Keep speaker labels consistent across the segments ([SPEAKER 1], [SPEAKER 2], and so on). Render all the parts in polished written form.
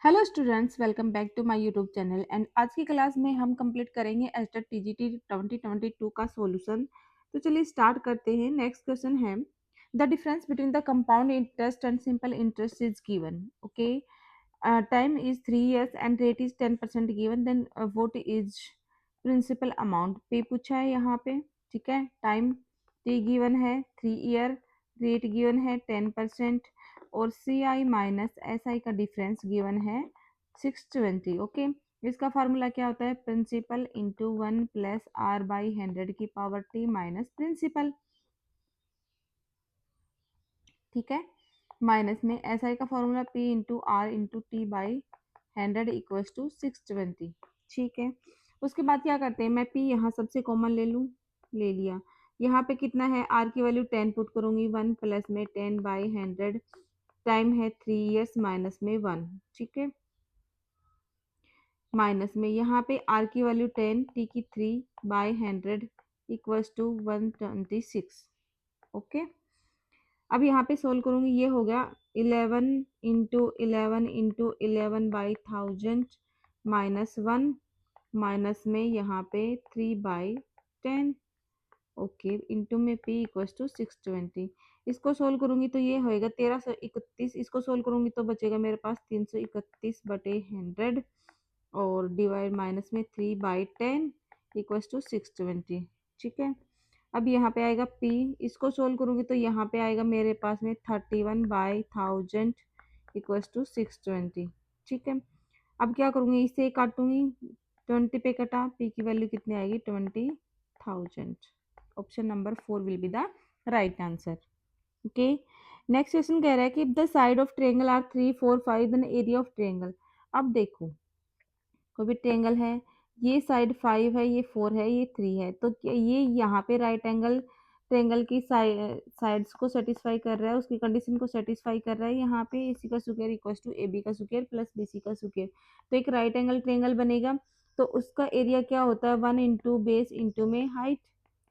[SPEAKER 1] Hello students, welcome back to my YouTube channel. And आज की class में हम कंप्लीट करेंगे एस्टेट टीजीटी 2022 का सॉल्यूशन। तो चलिए स्टार्ट करते हैं। नेक्स्ट क्वेश्चन है, the difference between the compound interest and simple interest is given. Okay, time is 3 years and rate is 10% given, then what is principal amount. पे पूछा है यहाँ पे, ठीक है। टाइम टी गिवन है 3 year, रेट गिवन है 10% और सी आई माइनस एस आई का डिफरेंस गिवन है 620। ओके, इसका फार्मूला क्या होता है? Principal into 1 + r/100 minus principal, ठीक है। माइनस में एस आई का formula P into R into T by 100 = 620, ठीक है। उसके बाद क्या करते हैं, मैं पी यहाँ सबसे कॉमन ले लूँ, ले लिया। यहाँ पे कितना है, आर की वैल्यू 10 पुट करूंगी, 1 प्लस में 10/100, टाइम है 3 years माइनस में 1, ठीक है। माइनस में यहाँ पे आर की वैल्यू 10, टी की 3/100 = 126। ओके, अब यहाँ पे सोल्व करूंगी, ये हो गया 11 × 11 × 11/1000 माइनस 1, माइनस में यहाँ पे 3/10। ओके, इंटू में p = 620। इसको सोल्व करूंगी तो ये होएगा 1331। इसको सोल्व करूंगी तो बचेगा मेरे पास 331/100 और डिवाइड माइनस में 3/10 = 620, ठीक है। अब यहाँ पे आएगा p, इसको सोल्व करूंगी तो यहाँ पे आएगा मेरे पास में 31/1000 = 620, ठीक है। अब क्या करूंगी, इसे काटूंगी, 20 पे कटा, p की वैल्यू कितनी आएगी 20,000। Option number 4 will be the right answer. Okay, next question कह रहा है कि if the side of triangle are 3, 4, 5 then area of triangle. अब देखो, कोई भी ट्रायंगल है, ये साइड 5 है, ये 4 है, ये 3 है, तो क्या ये यहाँ पे राइट एंगल ट्रायंगल की साइड्स को सेटिस्फाई कर रहा है, उसकी कंडीशन को सेटिस्फाई कर रहा है। यहाँ पे AC का स्क्वायर इक्वल टू AB का स्क्वायर प्लस BC का स्क्वायर, तो एक राइट एंगल ट्रायंगल बनेगा। तो उसका एरिया क्या होता है, 1 इंटू बेस इंटू में हाइट,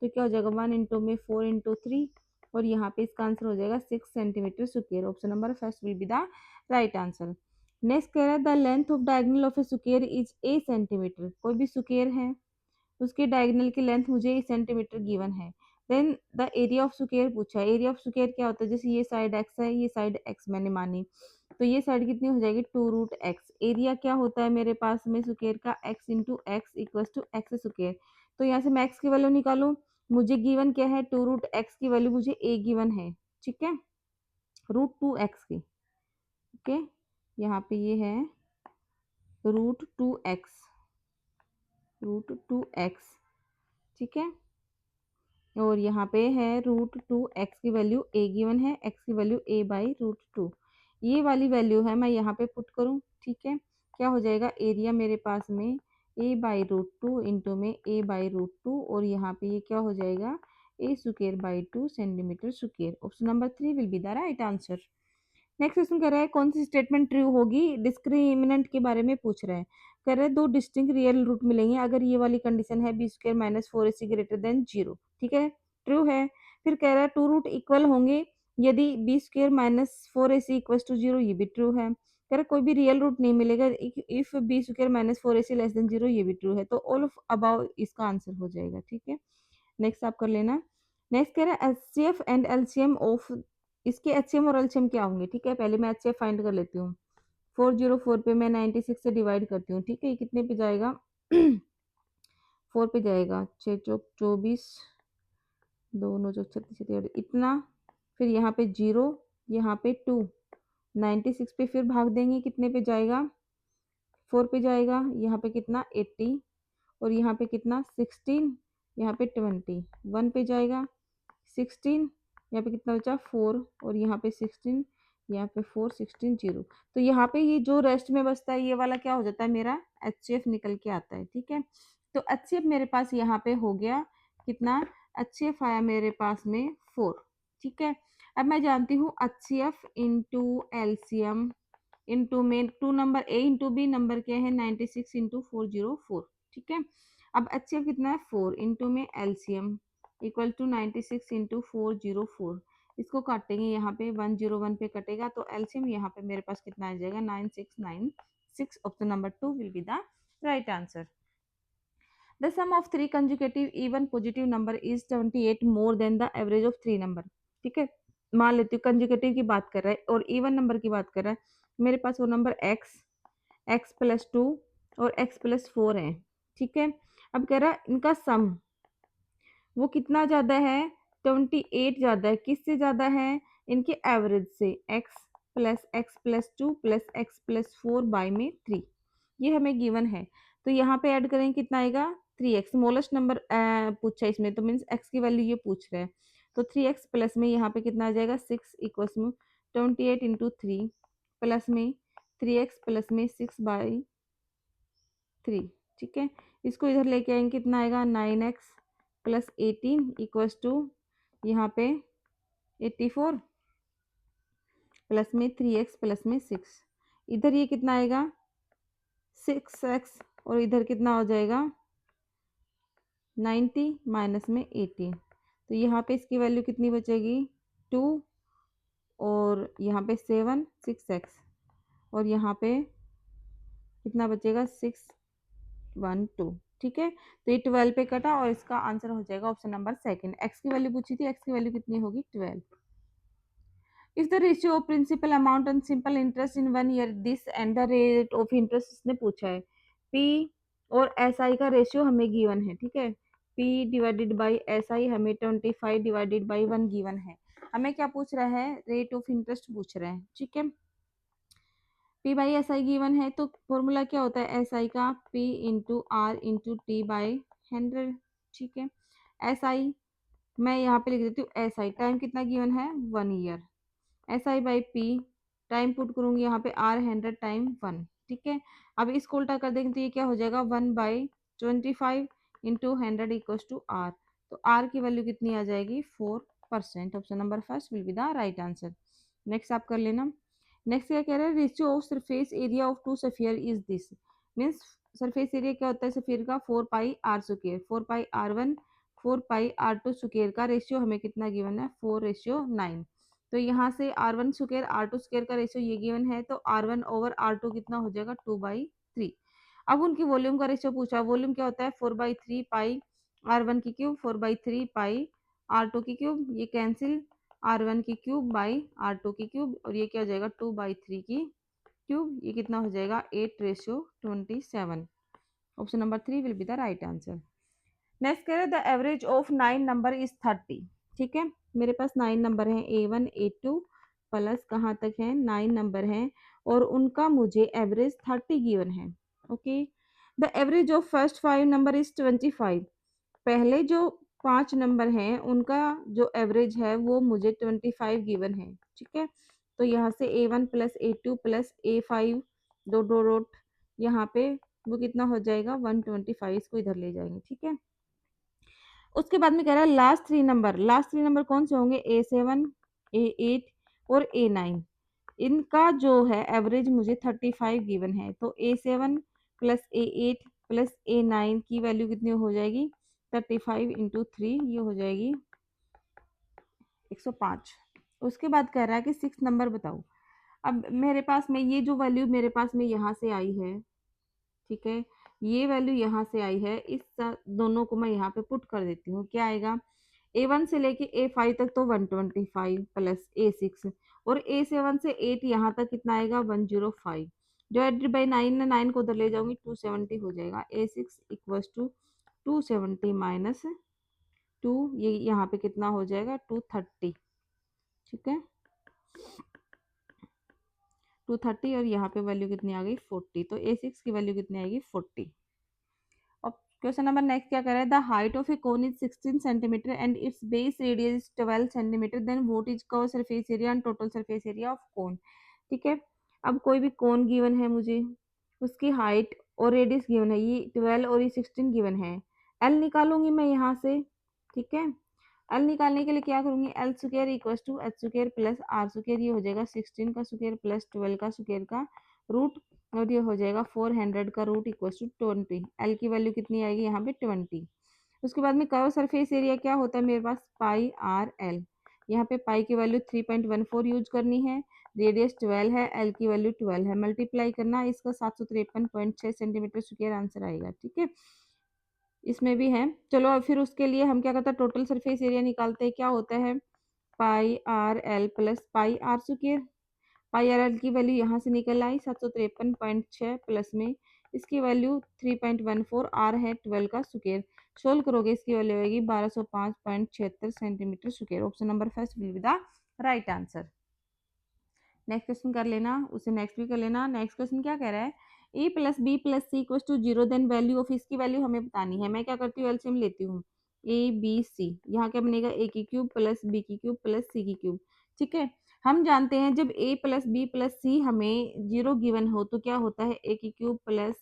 [SPEAKER 1] तो क्या हो जाएगा 1 इंटू में 4 इंटू 3, और यहाँ पे इसका आंसर हो जाएगा 6 centimetre square. Option number first will be the right answer. Next कह रहा है the length of diagonal of a square is a centimetre. कोई भी स्क्वायर है, उसके डायगोनल की लेंथ मुझे सेंटीमीटर गिवन है। Then the area of square पूछा है। एरिया ऑफ स्क्वायर क्या होता है, जैसे ये साइड x है, ये साइड x मैंने मानी, तो ये साइड कितनी हो जाएगी 2√x। एरिया क्या होता है मेरे पास में स्क्वायर का, x into X equal to X square. तो यहाँ से मैं x की वैल्यू निकालूं, मुझे गिवन क्या है 2√x की वैल्यू मुझे a गिवन है, ठीक है, √2x की। ओके, यहाँ पे ये है √2x, √2x, ठीक है। और यहाँ पे है √2x की वैल्यू a गिवन है, x की वैल्यू a/√2। ये वाली वैल्यू है, मैं यहाँ पे पुट करूँ, ठीक है। क्या हो जाएगा, एरिया मेरे पास में a/√2 इंटू में a/√2, और यहाँ पे ये क्या हो जाएगा a² 2 centimetre square. Option number 3 will be the right answer. Next question कह रहा है कौन सी स्टेटमेंट ट्रू होगी, डिस्क्रिमिनेंट के बारे में पूछ रहा है। कह रहा है दो डिस्टिंक्ट रियल रूट मिलेंगे अगर ये वाली कंडीशन है b² - 4ac > 0, ठीक है, ट्रू है। फिर कह रहा है टू रूट इक्वल होंगे यदि b² - 4ac = 0, ये भी ट्रू है। कह रहा है कोई भी रियल रूट नहीं मिलेगा इफ b² - 4ac < 0, ये भी ट्रू है। तो ऑल ऑफ अबाउ इसका आंसर हो जाएगा, ठीक है। नेक्स्ट आप कर लेना। नेक्स्ट कह रहा है एचसीएफ एंड एलसीएम ऑफ, इसके एचसीएम और एलसीएम क्या होंगे, ठीक है। पहले मैं एचसीएफ फाइंड कर लेती हूँ। 404 पे मैं 96 से डिवाइड करती हूँ, ठीक है। ये कितने पे जाएगा 4 पे जाएगा, 6 चौक 24, 2 9 चौक 36 इतना। फिर यहाँ पे 0, यहाँ पे 2, 96 पे फिर भाग देंगे, कितने पे जाएगा 4 पे जाएगा। यहाँ पे कितना 80, और यहाँ पे कितना 16, यहाँ पे 20, 1 पे जाएगा 16, यहाँ पे कितना बचा 4, और यहाँ पे 16, यहाँ पे 4, 16 0। तो यहाँ पे ये जो रेस्ट में बचता है ये वाला क्या हो जाता है, मेरा एचसीएफ निकल के आता है, ठीक है। तो एचसीएफ मेरे पास यहाँ पे हो गया कितना, एचसीएफ आया मेरे पास में 4, ठीक है। अब मैं जानती हूँ एचसीएफ इंटू एलसीएम इंटू में 2 number a into B, number क्या है 96 इंटू 404, ठीक है। अब एचसीएफ कितना है 4 इंटू में एलसीएम इक्वल टू 96 इंटू 404। इसको काटेंगे, यहाँ पे 101 पे कटेगा, तो एलसीएम यहाँ पे मेरे पास कितना आ जाएगा 9697। 6. Option number 2 will be the right answer. The sum of 3 consecutive even positive number is 78 more than the average of 3 number. ठीक है, मान लेती हूँ कंजुगेटिव की बात कर रहा है और इवन नंबर की बात कर रहा है। मेरे पास वो नंबर x प्लस 2 और x प्लस 4 है। ठीक है, अब कह रहा है इनका सम वो कितना ज़्यादा है, 28 ज़्यादा है। किससे ज़्यादा है, इनके एवरेज से, x plus 2 plus x plus 4 by में 3, ये हमें गिवन है। तो यहाँ पे ऐड करेंगे कितना आएगा, 3x, स्मॉलेस्ट नंबर पूछा है इसमें, तो मीन्स x की वैल्यू ये पूछ रहा है। तो 3x प्लस में यहाँ पे कितना आ जाएगा 6 इक्वल्स में 28 इंटू 3 प्लस में 3x प्लस में 6 बाई 3। ठीक है, इसको इधर लेके आएंगे कितना आएगा 9x प्लस 18 इक्वल्स टू यहाँ पे 84 प्लस में 3x प्लस में 6, इधर ये कितना आएगा 6x और इधर कितना हो जाएगा 90 माइनस में 18। तो यहाँ पे इसकी वैल्यू कितनी बचेगी 2 और यहाँ पे 7 6x और यहाँ पे कितना बचेगा 6 1 2। ठीक है, तो ये 12 पे कटा और इसका आंसर हो जाएगा ऑप्शन नंबर सेकंड। x की वैल्यू पूछी थी, x की वैल्यू कितनी होगी 12। If the ratio of principal amount and simple interest in 1 year this and the rate of interest इसने पूछा है। p और SI का रेशियो हमें गिवन है। ठीक है, p डिवाइडेड बाई SI हमें 25 डिवाइडेड बाई 1 गिवन है। हमें क्या पूछ रहा है, रेट ऑफ इंटरेस्ट पूछ रहा है। ठीक है, p by S I given है तो फॉर्मूला क्या होता है एस आई का, p into R into T by 100। ठीक है, एस आई मैं यहाँ पे लिख देती हूँ एस आई, टाइम कितना गिवन है 1 year, S I by P, time put करूंगी यहाँ पे आर 100 टाइम 1। ठीक है, अब इसको उल्टा कर देंगे तो ये क्या हो जाएगा 1/25 इंटू 100 इक्वल्स टू आर। तो आर की वैल्यू कितनी आ जाएगी 4%। Option number first will be the right answer. Next आप कर लेना। नेक्स्ट क्या कह रहा है, ratio of surface area of two sphere is this, means surface area क्या होता है सफियर का 4πr², 4πr1 4πr2 स्क्वायर का रेशियो हमें कितना गिवन है 4:9। तो यहाँ से r1² r2² का रेशियो ये गिवन है, तो r1 ओवर r2 कितना हो जाएगा 2/3। अब उनकी वॉल्यूम का रेशियो पूछा, वॉल्यूम क्या होता है 4/3 पाई r1 की क्यूब 4/3 पाई r2 की क्यूब, ये कैंसिल, r1 की क्यूब बाई r2 की क्यूब और ये क्या हो जाएगा 2/3 की क्यूब, ये कितना हो जाएगा 8:27। Option number 3 will be the right answer. Next कह रहे the average of 9 number is 30। ठीक है, मेरे पास 9 नंबर हैं A1 A2 प्लस कहाँ तक है 9 नंबर हैं और उनका मुझे एवरेज 30 गिवन है। Okay, the average of first 5 number is 25। पहले जो 5 नंबर हैं उनका जो एवरेज है वो मुझे 25 गिवन है। ठीक है, तो यहाँ से A1 plus A2 plus A5 dot dot dot यहाँ पे वो कितना हो जाएगा 125, इसको इधर ले जाएंगे। ठीक है, उसके बाद में कह रहा है लास्ट थ्री नंबर कौन से होंगे A7 A8 और A9, इनका जो है एवरेज मुझे 35 गिवन है। तो A7 plus A8 plus A9 की वैल्यू कितनी हो जाएगी 35 इंटू 3, ये हो जाएगी 105। उसके बाद कह रहा है कि 6 नंबर बताओ। अब मेरे पास में ये जो वैल्यू मेरे पास में यहाँ से आई है, ठीक है, ये वैल्यू यहाँ से आई है, इस दोनों को मैं यहाँ पे पुट कर देती हूँ। क्या आएगा A1 से लेके A5 तक तो 125 प्लस A6 और A7 से 8 यहाँ तक कितना आएगा 105 डिवाइडेड बाई 9 9 को उधर ले जाऊंगी 270 हो जाएगा। A6 इक्वल्स टू 270 माइनस 2, ये यहाँ पे कितना हो जाएगा 230। ठीक है, 230 और यहाँ पे वैल्यू कितनी आ गई 40, तो A6 की वैल्यू कितनी आएगी 40। और क्वेश्चन नंबर नेक्स्ट क्या कर रहा है, the height of a cone is 16 centimetre and its base radius is 12 centimetre, then what is curve surface area and total surface area of cone. ठीक है, अब कोई भी कोन गिवन है मुझे, उसकी हाइट और रेडियस गिवन है, ये 12 और ये 16 गिवन है। एल निकालूंगी मैं यहाँ से। ठीक है, एल निकालने के लिए क्या करूंगी, L square equal to H square plus R square, ये हो जाएगा 16 का स्क्वायर प्लस 12 का स्क्वायर का रूट और ये हो जाएगा 400 का रूट इक्वल टू 20। एल की वैल्यू कितनी आएगी यहाँ पे 20। उसके बाद में कर्व सरफेस एरिया क्या होता है मेरे पास पाई आर एल, यहाँ पे पाई की वैल्यू 3.14 यूज करनी है, रेडियस 12 है, एल की वैल्यू 12 है, मल्टीप्लाई करना इसका 753.6 सेंटीमीटर स्क्वायर आंसर आएगा। ठीक है, इसमें भी है। चलो फिर उसके लिए हम क्या करते हैं, टोटल सरफेस एरिया निकालते हैं। क्या होता है, pi R L plus pi R square. Pi R L की वैल्यू यहाँ से निकल आई 753.6 प्लस में इसकी वैल्यू 3.14 आर है 12 का स्क्वायर। सोल्व करोगे इसकी वैल्यू आएगी 1205.76 centimetre square. Option number first will be the right answer. Next question कर लेना, उसे नेक्स्ट भी कर लेना। नेक्स्ट क्वेश्चन क्या कह रहा है, A plus B plus C equal to 0, then value of इसकी वैल्यू हमें बतानी है। मैं क्या करती हूँ, एलसीएम लेती हूँ। ए बी सी, यहाँ क्या बनेगा, ए की क्यूब प्लस बी की क्यूब प्लस सी की क्यूब। ठीक है, हम जानते हैं जब ए प्लस बी प्लस सी हमें 0 गिवन हो तो क्या होता है, ए की क्यूब प्लस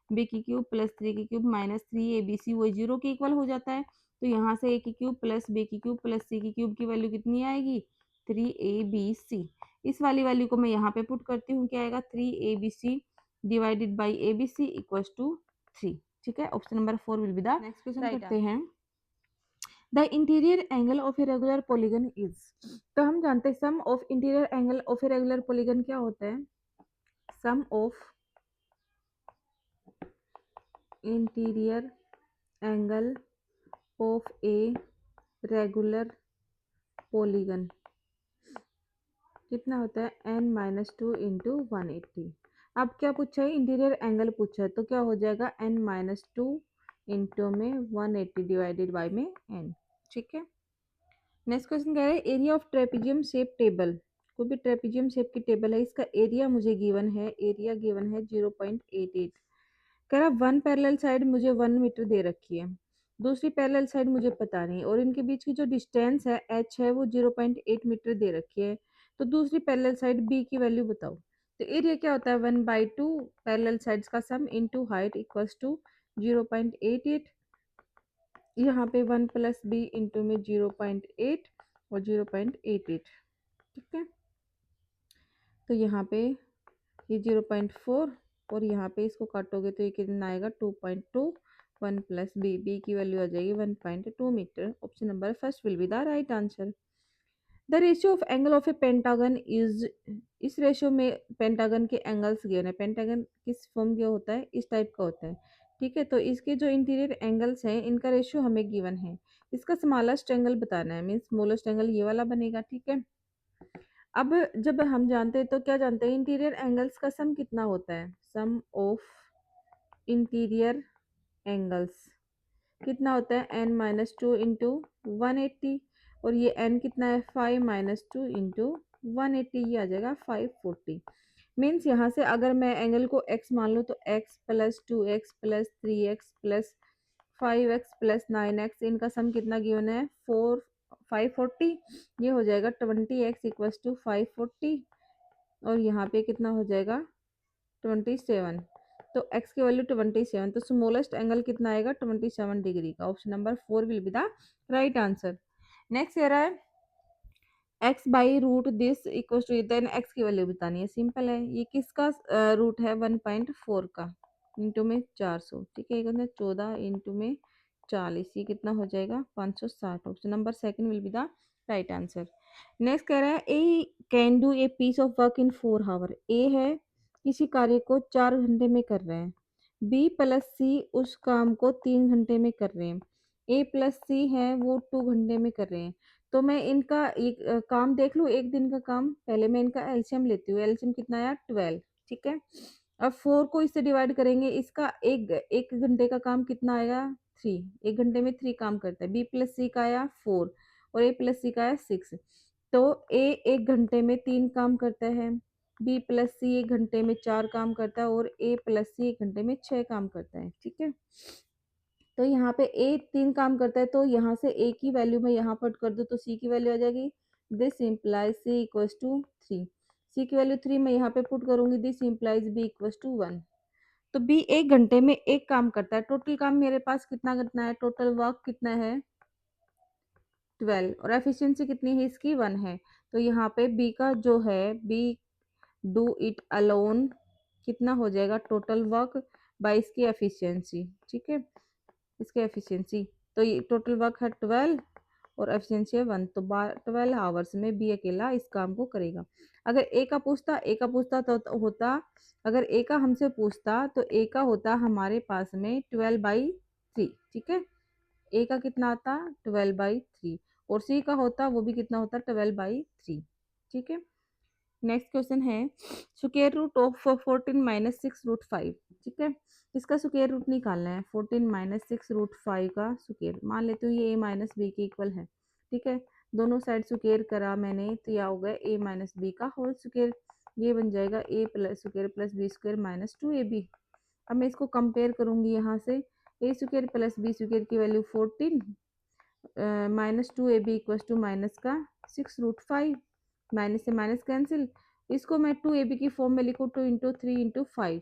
[SPEAKER 1] बी की क्यूब प्लस 3 की क्यूब माइनस 3 ABC वो 0 के इक्वल हो जाता है। तो यहाँ से ए की क्यूब प्लस बी की क्यूब प्लस सी की क्यूब की वैल्यू कितनी आएगी, 3ABC। इस वाली वैल्यू को मैं यहाँ पे पुट करती हूँ, क्या आएगा, 3ABC divided by ABC equals to 3। ठीक है, option number 4 will be the next question करते हैं। The interior angle of a regular polygon is, तो हम जानते हैं sum of interior angle of a regular polygon क्या होता है, sum of interior angle of a regular polygon कितना होता है, n-2 इंटू 180। अब क्या पूछा है, इंटीरियर एंगल पूछा है, तो क्या हो जाएगा n-2 इंटू में 180 डिवाइडेड बाई में n। ठीक है, नेक्स्ट क्वेश्चन कह रहा है area of trapezium shape table. कोई भी ट्रेपेजियम शेप की टेबल है, इसका एरिया मुझे गिवन है, एरिया गिवन है 0.88। कह रहा वन पैरेलल साइड मुझे 1 मीटर दे रखी है, दूसरी पैरेलल साइड मुझे पता नहीं, और इनके बीच की जो डिस्टेंस है h है वो 0.8 मीटर दे रखी है। तो दूसरी पैरेलल साइड b की वैल्यू बताओ। तो एरिया क्या होता है, 1/2 पैरेलल साइड्स का सम इनटू हाइट इक्वल्स टू 0.88। यहाँ पे 1 प्लस बी इंटू में 0.8 और 0.88। ठीक है, तो यहाँ पे ये 0.4 और यहाँ पे इसको काटोगे तो ये कितना आएगा 2.2। 1 प्लस बी, बी की वैल्यू आ जाएगी 1.2 metre. Option number first will be the right answer. The ratio of angle of a pentagon is, इस रेशियो में पेंटागन के एंगल्स गिवन है। पेंटागन किस फॉर्म का होता है, इस टाइप का होता है। ठीक है, तो इसके जो इंटीरियर एंगल्स हैं इनका रेशियो हमें गिवन है। इसका स्मॉलेस्ट एंगल बताना है, मीन्स स्मॉलेस्ट एंगल ये वाला बनेगा। ठीक है, अब जब हम जानते हैं तो क्या जानते हैं, इंटीरियर एंगल्स का सम कितना होता है, सम ऑफ इंटीरियर एंगल्स कितना होता है, n-2 इंटू 180, और ये n कितना है 5-2 इंटू 180, ये आ जाएगा 540। मीन्स यहाँ से अगर मैं एंगल को x मान लूँ तो x plus 2x plus 3x plus 5x plus 9x, इनका सम कितना गिवन है 540। ये हो जाएगा 20x इक्वल्स टू 540, और यहाँ पे कितना हो जाएगा 27। तो x की वैल्यू 27, तो स्मॉलेस्ट एंगल कितना आएगा 27 डिग्री का। Option number 4 will be the right answer. Next कह रहा है x by root this equal to, then x की वैल्यू बतानी है। सिंपल है, ये किसका रूट है 1.4 का, इंटू में 400। ठीक है, 14 इंटू में 40, ये कितना हो जाएगा 560। Option number second will be the right answer. Next कह रहा है A can do a piece of work in 4 hour. A है किसी कार्य को 4 घंटे में कर रहे हैं, बी प्लस सी उस काम को 3 घंटे में कर रहे हैं, ए प्लस सी है वो 2 घंटे में कर रहे हैं। तो मैं इनका एक काम देख लूँ, एक दिन का काम, पहले मैं इनका एलसीएम लेती हूँ। एलसीएम कितना आया 12। ठीक है, अब 4 को इससे डिवाइड करेंगे, इसका एक घंटे का काम कितना आएगा 3, एक घंटे में 3 काम करता है। बी प्लस सी का आया 4 और ए प्लस सी का आया 6। तो ए एक घंटे में 3 काम करता है, बी प्लस सी एक घंटे में 4 काम करता है, और ए प्लस सी एक घंटे में 6 काम करता है। ठीक है, तो यहाँ पे ए 3 काम करता है, तो यहाँ से ए की वैल्यू मैं यहाँ पुट कर दूँ तो सी की वैल्यू आ जाएगी, this implies C equals to 3। C की वैल्यू 3 मैं यहाँ पे पुट करूँगी, this implies B equals to 1। तो बी एक घंटे में एक काम करता है। टोटल काम मेरे पास कितना करना है, टोटल वर्क कितना है 12, और एफिशिएंसी कितनी है इसकी 1 है। तो यहाँ पे बी का जो है, बी डू इट अलोन कितना हो जाएगा, टोटल वर्क बाय इसकी एफिशिएंसी। ठीक है, इसके एफिशिएंसी, तो ये टोटल वर्क है 12 और एफिशिएंसी है 1, तो 12 आवर्स में बी अकेला इस काम को करेगा। अगर ए का पूछता तो होता, अगर ए का हमसे पूछता तो ए का होता हमारे पास में 12/3, ठीक है। ए का कितना आता 12/3, और सी का होता वो भी कितना होता 12/3, ठीक है। नेक्स्ट क्वेश्चन है square root of 14 minus 6 root 5, ठीक है। इसका स्क्वायर रूट निकालना है, 14 माइनस 6 रूट 5 का स्क्वायर। मान लेते हो ये ए माइनस बी के इक्वल है, ठीक है। दोनों साइड स्क्वायर करा मैंने तो यह हो गया ए माइनस बी का होल स्क्वायर, ये बन जाएगा A plus square plus B square minus 2ab। अब मैं इसको कंपेयर करूंगी यहाँ से, A square plus B square की value 14 minus 2ab equal to minus का 6 रूट 5, माइनस से माइनस कैंसिल। इसको मैं 2ab की फॉर्म में लिखूँ 2 × 3 × 5,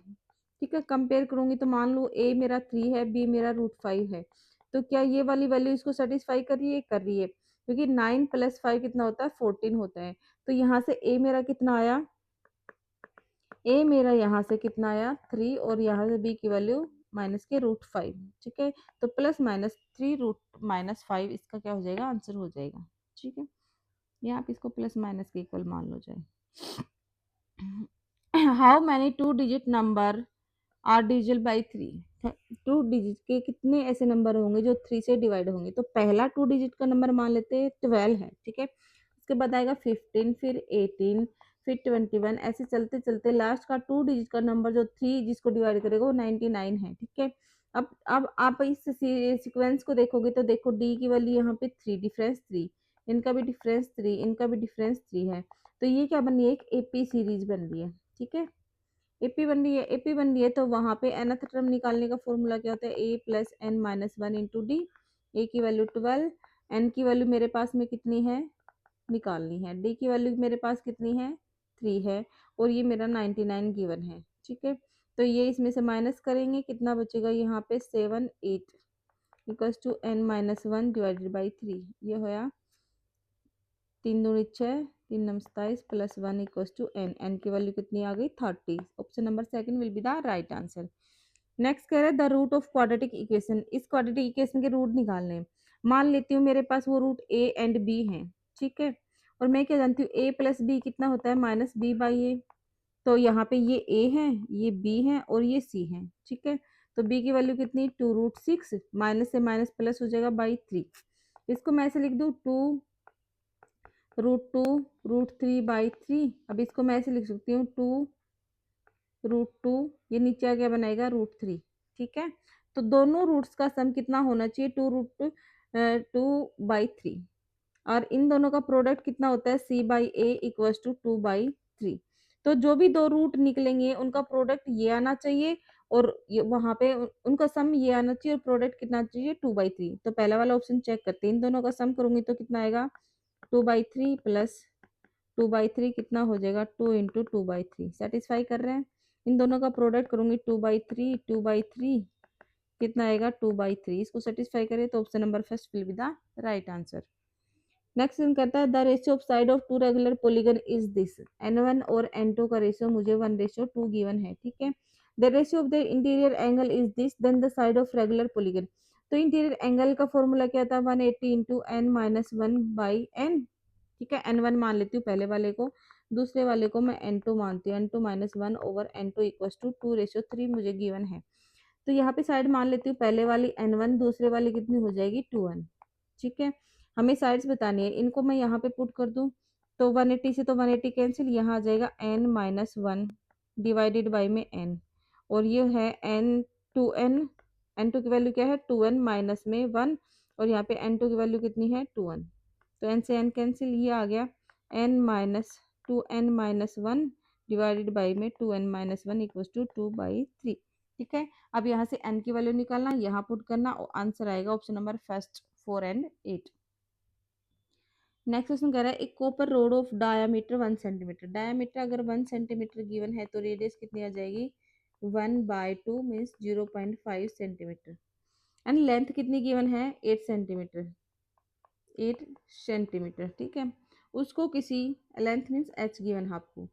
[SPEAKER 1] ठीक है। कंपेयर करूंगी तो मान लो ए मेरा 3 है, बी मेरा √5 है, तो क्या ये वाली वैल्यू इसको सेटिस्फाई कर रही है? कर रही है, क्योंकि 9 + 5 कितना होता है 14 होता है। तो यहाँ से ए मेरा कितना आया, ए मेरा यहाँ से कितना आया 3, और यहाँ से बी की वैल्यू माइनस के √5, ठीक है। तो प्लस माइनस 3 √-5 इसका क्या हो जाएगा, आंसर हो जाएगा, ठीक है। या आप इसको प्लस माइनस के इक्वल मान लो जाए। How many 2 digit number are divisible by 3, 2 digit के कितने ऐसे नंबर होंगे जो 3 से डिवाइड होंगे? तो पहला 2 डिजिट का नंबर मान लेते हैं 12 है, ठीक है। उसके बाद आएगा 15, फिर 18, फिर 21, ऐसे चलते चलते लास्ट का 2 डिजिट का नंबर जो 3 जिसको डिवाइड करेगा वो 99 है, ठीक है। अब आप इस सीक्वेंस को देखोगे तो देखो डी की वैल्यू यहाँ पे 3, डिफरेंस 3, इनका भी डिफरेंस 3, इनका भी डिफरेंस 3 है। तो ये क्या बन रही है, एक एपी सीरीज बन रही है, ठीक है। एपी बन रही है, एपी बन रही है, तो वहां पे nth टर्म निकालने का फॉर्मूला क्या होता है, a + n - 1 × d। a की वैल्यू 12, n की वैल्यू मेरे पास में कितनी है निकालनी है, d की वैल्यू मेरे पास कितनी है 3 है, और ये मेरा 99 गिवन है, ठीक है। तो ये इसमें से माइनस करेंगे, कितना बचेगा यहाँ पे 7 8 equals to n - 1 divided by 3, ये होया 3 दूनी 6, 3 नम 27 प्लस 1 इक्वल्स टू n की वैल्यू कितनी आ गई 30। Option number second will be the right answer. Next कह रहे हैं the root of quadratic equation, इस क्वाड्रेटिक इक्वेशन के रूट निकालने हैं। मान लेती हूँ मेरे पास वो रूट a एंड b है, ठीक है। और मैं क्या जानती हूँ a + b कितना होता है -b/a, तो यहाँ पे ये a है, ये b है, और ये c है, ठीक है। तो b की वैल्यू कितनी 2√6, माइनस से माइनस प्लस हो जाएगा बाई 3। इसको मैं ऐसे लिख दूँ 2√2 √3/3। अब इसको मैं ऐसे लिख सकती हूँ 2√2, ये नीचे आ गया बनेगा √3, ठीक है। तो दोनों रूट्स का सम कितना होना चाहिए 2√2/3, और इन दोनों का प्रोडक्ट कितना होता है c/a इक्वल्स टू 2/3। तो जो भी दो रूट निकलेंगे उनका प्रोडक्ट ये आना चाहिए, और ये वहां पे उनका सम ये आना चाहिए, और प्रोडक्ट कितना चाहिए 2/3। तो पहला वाला ऑप्शन चेक करते हैं, इन दोनों का सम करूंगी तो कितना आएगा 2/3 प्लस 2/3 कितना हो जाएगा 2 × 2/3, सेटिस्फाई कर रहे हैं। इन दोनों का प्रोडक्ट करूंगी 2/3 कितना आएगा 2/3, इसको सेटिस्फाई करें तो option number first will be the right answer. Next question करता है the ratio of side of 2 regular polygon is this, n1 और n2 का रेशियो मुझे 1:2 गिवन है, ठीक है। The ratio of the interior angle is this, then the side of regular polygon. तो interior angle का फॉर्मूला क्या था 180 × n - 1/n, ठीक है। n1 मान लेती हूँ पहले वाले को, दूसरे वाले को मैं n2 मानती हूँ, n2 - 1/n2 इक्वल्स टू 2:3 मुझे गिवन है। तो यहाँ पे साइड मान लेती हूँ पहले वाली n1, दूसरे वाली कितनी हो जाएगी 2n, ठीक है। हमें साइड्स बतानी है, इनको मैं यहाँ पे पुट कर दूँ तो 180 से तो 180 कैंसिल, यहाँ आ जाएगा n - 1 डिवाइडेड बाई में n, और ये है n2n, n2 की वैल्यू क्या है 2n माइनस में 1, और यहाँ पे n2 की वैल्यू कितनी है 2n, तो n से n कैंसिल, ये आ गया n - 1 डिवाइडेड बाई में 2n - 1 इक्वल्स टू 2/3, ठीक है। अब यहाँ से n की वैल्यू निकालना, यहाँ पुट करना, और आंसर आएगा ऑप्शन नंबर फर्स्ट 4 और 8। नेक्स्ट क्वेश्चन कह रहा है एक copper road of diameter 1 centimetre, diameter अगर 1 सेंटीमीटर गिवन है तो रेडियस कितनी आ जाएगी 1/2 मीन्स 0.5 सेंटीमीटर, एंड लेंथ कितनी गिवन है 8 सेंटीमीटर, 8 सेंटीमीटर, ठीक है। उसको किसी लेंथ मीन्स एच गिवन है आपको,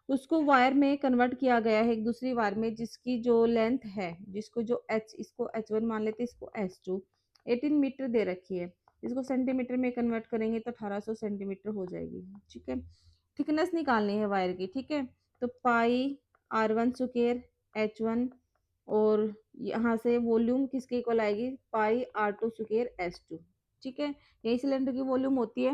[SPEAKER 1] उसको वायर में कन्वर्ट किया गया है एक दूसरी वायर में जिसकी जो लेंथ है, जिसको जो एच, इसको h1 मान लेते हैं, इसको h2, 18 मीटर दे रखी है। इसको सेंटीमीटर में कन्वर्ट करेंगे तो 1800 सेंटीमीटर हो जाएगी। ठीक है, थिकनेस निकालनी है वायर की। ठीक है, तो पाई R1 स्क्वायर H1, और यहाँ से वॉल्यूम किसके इक्वल आएगी, पाई R2 स्क्वायर S2। ठीक है, यही सिलेंडर की वॉल्यूम होती है।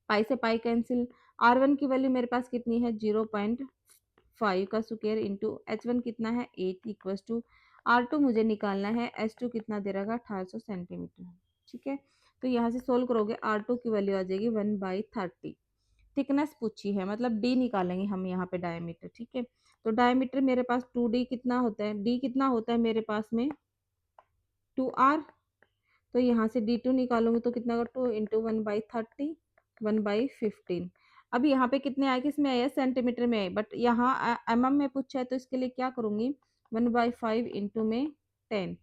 [SPEAKER 1] पाई से पाई कैंसिल, R1 की वैल्यू मेरे पास कितनी है 0.5 का स्क्वायर इंटू H1 कितना है 8 इक्वल टू R2 मुझे निकालना है S2 कितना दे रहा है 1800 सेंटीमीटर। ठीक है, तो यहाँ से सोल्व करोगे R2 की वैल्यू आ जाएगी 1/30। थिकनेस पूछी है, मतलब D निकालेंगे हम यहाँ पे डायमीटर। ठीक है, तो डायमीटर मेरे पास 2D कितना होता है, D कितना होता है मेरे पास में 2R। तो यहाँ से D2 निकालूंगी तो कितना होगा 2 इंटू 1/30 1/15। अब यहाँ पे कितने आए, किस में आया सेंटीमीटर में आए, बट यहाँ mm में पूछा है तो इसके लिए क्या करूंगी 1/5 इंटू में 10,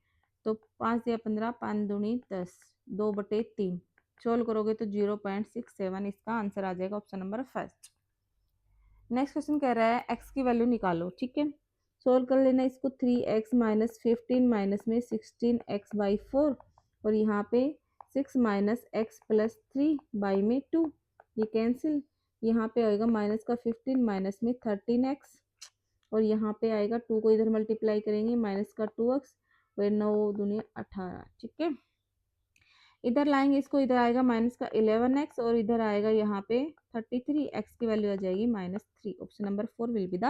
[SPEAKER 1] तो 5 या 15, 5 दूनी 10, 2/3। सोल्व करोगे तो 0.67 इसका आंसर आ जाएगा, option number first. Next question कह रहा है x की वैल्यू निकालो। ठीक है, सोल्व कर लेना इसको, 3x माइनस 15 माइनस में 16x/4, और यहाँ पे 6 माइनस एक्स प्लस 3 बाई में 2, ये कैंसिल। यहाँ पे आएगा माइनस का 15 माइनस में 13x, और यहाँ पे आएगा 2 को इधर मल्टीप्लाई करेंगे माइनस का 2x, और 9 दूनी 18। ठीक है, इधर लाएंगे इसको, इधर आएगा माइनस का 11x, और इधर आएगा यहाँ पे 33, x की वैल्यू आ जाएगी -3। Option number 4 will be the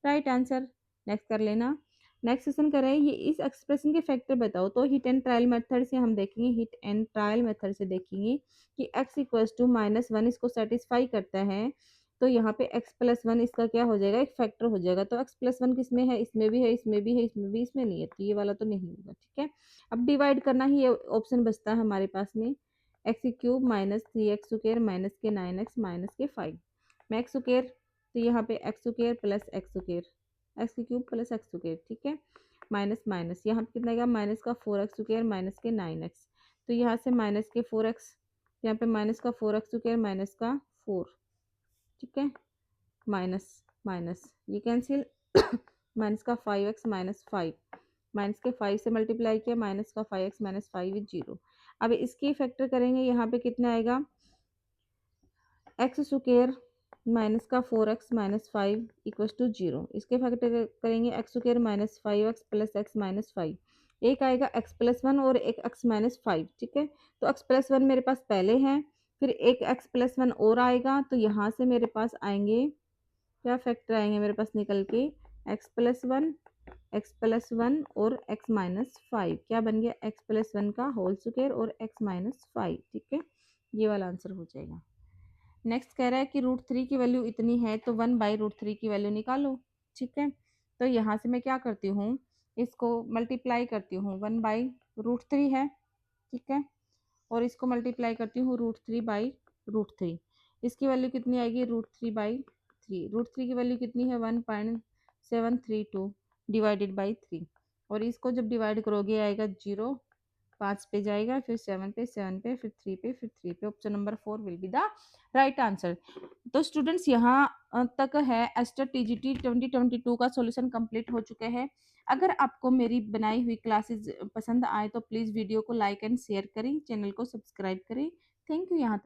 [SPEAKER 1] right answer. Next कर लेना। नेक्स्ट क्वेश्चन कर रहे हैं, ये इस एक्सप्रेशन के फैक्टर बताओ। तो हिट एंड ट्रायल मेथड से हम देखेंगे, हिट एंड ट्रायल मेथड से देखेंगे कि x इक्वल्स टू -1 इसको सेटिस्फाई करता है, तो यहाँ पे x+1 इसका क्या हो जाएगा, एक फैक्टर हो जाएगा। तो x+1 किस में है, इसमें भी है, इसमें भी है, इसमें भी, इसमें नहीं है, तो ये वाला तो नहीं होगा। ठीक है, अब डिवाइड करना ही ऑप्शन बचता है हमारे पास में, x³ minus 3x square minus के 9x माइनस के 5 में x स्क्वायर, तो यहाँ पे x square plus x square, x³ plus x square. ठीक है, माइनस माइनस यहाँ पे कितना आएगा माइनस का 4x स्क्वायर माइनस के 9x, तो यहाँ से माइनस के 4x, यहाँ पे माइनस का 4x स्क्वायर माइनस का 4। ठीक है, माइनस माइनस ये कैंसिल, माइनस का 5x माइनस 5, माइनस के 5 से मल्टीप्लाई किया, माइनस का 5x माइनस 5 इज 0। अब इसकी फैक्टर करेंगे, यहाँ पे कितना आएगा एक्स स्क्वायर माइनस का 4x माइनस 5 इक्वल टू 0। इसके फैक्टर करेंगे x square minus 5x plus x minus 5, एक आएगा x+1 और एक x माइनस 5। ठीक है, तो x+1 मेरे पास पहले है, फिर एक x+1 और आएगा, तो यहाँ से मेरे पास आएंगे क्या फैक्टर आएंगे मेरे पास निकल के, x+1 और x माइनस 5, क्या बन गया x+1 का होल स्क्वायर और x माइनस 5। ठीक है, ये वाला आंसर हो जाएगा। नेक्स्ट कह रहा है कि √3 की वैल्यू इतनी है, तो 1/√3 की वैल्यू निकालो। ठीक है, तो यहाँ से मैं क्या करती हूँ, इसको मल्टीप्लाई करती हूँ, 1/√3 है। ठीक है, और इसको मल्टीप्लाई करती हूँ √3/√3, इसकी वैल्यू कितनी आएगी √3/3, √3 की वैल्यू कितनी है 1.732 डिवाइडेड बाई 3, और इसको जब डिवाइड करोगे आएगा 0, 5 पे जाएगा, फिर 7 पे, 7 पे, फिर 3 पे, फिर 3 पे। Option number 4 will be the right answer. तो स्टूडेंट्स यहाँ तक है एस्टर टीजीटी 2022 का सॉल्यूशन कंप्लीट हो चुके हैं। अगर आपको मेरी बनाई हुई क्लासेस पसंद आए तो प्लीज़ वीडियो को लाइक एंड शेयर करें, चैनल को सब्सक्राइब करें। Thank you. यहाँ